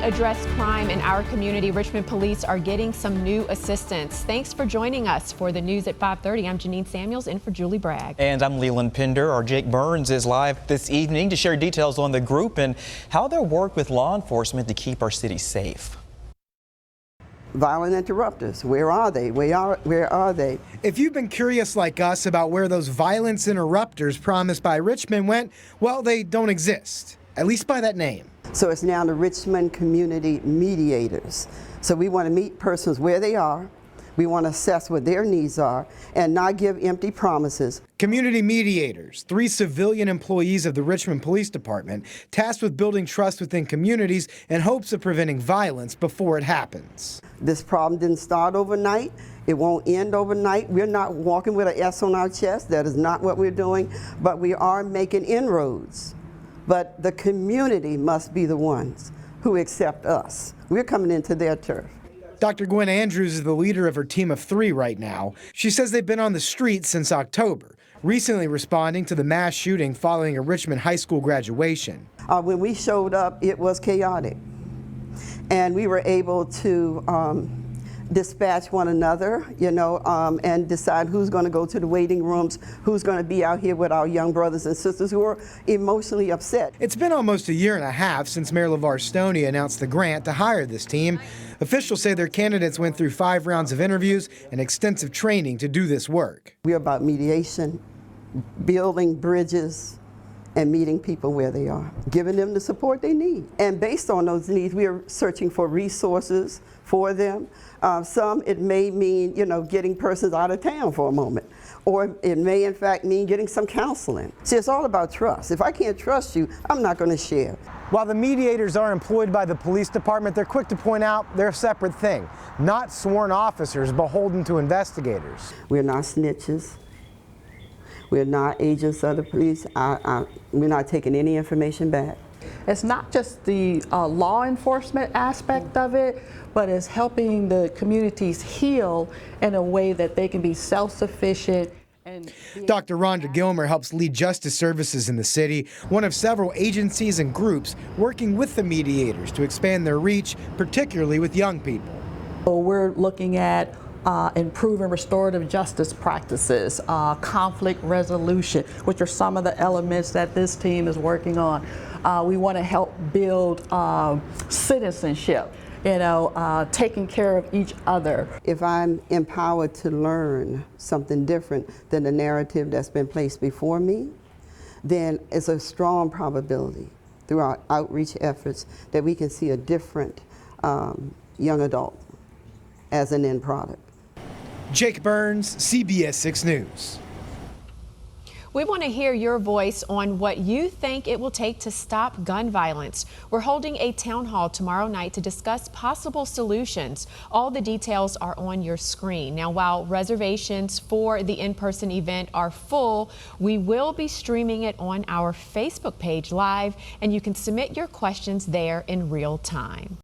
address crime in our community, Richmond police are getting some new assistance. Thanks for joining us for the news at 5:30. I'm Janine Samuels in for Julie Bragg. And I'm Leland Pender. Our Jake Burns is live this evening to share details on the group and how they'll work with law enforcement to keep our city safe. Violent interrupters, where are they? Where are they? If you've been curious like us about where those violence interrupters promised by Richmond went, well, they don't exist, at least by that name. So it's now the Richmond Community Mediators. So we want to meet persons where they are. We want to assess what their needs are and not give empty promises. Community Mediators, 3 civilian employees of the Richmond Police Department, tasked with building trust within communities in hopes of preventing violence before it happens. This problem didn't start overnight. It won't end overnight. We're not walking with an S on our chest. That is not what we're doing, but we are making inroads. But the community must be the ones who accept us. We're coming into their turf. Dr. Gwen Andrews is the leader of her team of 3 right now. She says they've been on the streets since October, recently responding to the mass shooting following a Richmond high school graduation. When we showed up, it was chaotic. And we were able to dispatch one another, and decide who's going to go to the waiting rooms, who's going to be out here with our young brothers and sisters who are emotionally upset. It's been almost a year and a half since Mayor LeVar Stoney announced the grant to hire this team. Officials say their candidates went through 5 rounds of interviews and extensive training to do this work. We're about mediation, building bridges, and meeting people where they are, giving them the support they need. And based on those needs, we are searching for resources for them. Some it may mean, getting persons out of town for a moment, or it may in fact mean getting some counseling. See, it's all about trust. If I can't trust you, I'm not going to share. While the mediators are employed by the police department, they're quick to point out they're a separate thing, not sworn officers beholden to investigators. We're not snitches. We're not agents of the police. We're not taking any information back. It's not just the law enforcement aspect of it, but it's helping the communities heal in a way that they can be self-sufficient. Dr. Rhonda Gilmer helps lead justice services in the city, one of several agencies and groups working with the mediators to expand their reach, particularly with young people. So we're looking at improving restorative justice practices, conflict resolution, which are some of the elements that this team is working on. We want to help build citizenship, taking care of each other. If I'm empowered to learn something different than the narrative that's been placed before me, then it's a strong probability through our outreach efforts that we can see a different young adult as an end product. Jake Burns, CBS 6 News. We want to hear your voice on what you think it will take to stop gun violence. We're holding a town hall tomorrow night to discuss possible solutions. All the details are on your screen. Now, while reservations for the in-person event are full, we will be streaming it on our Facebook page live, and you can submit your questions there in real time.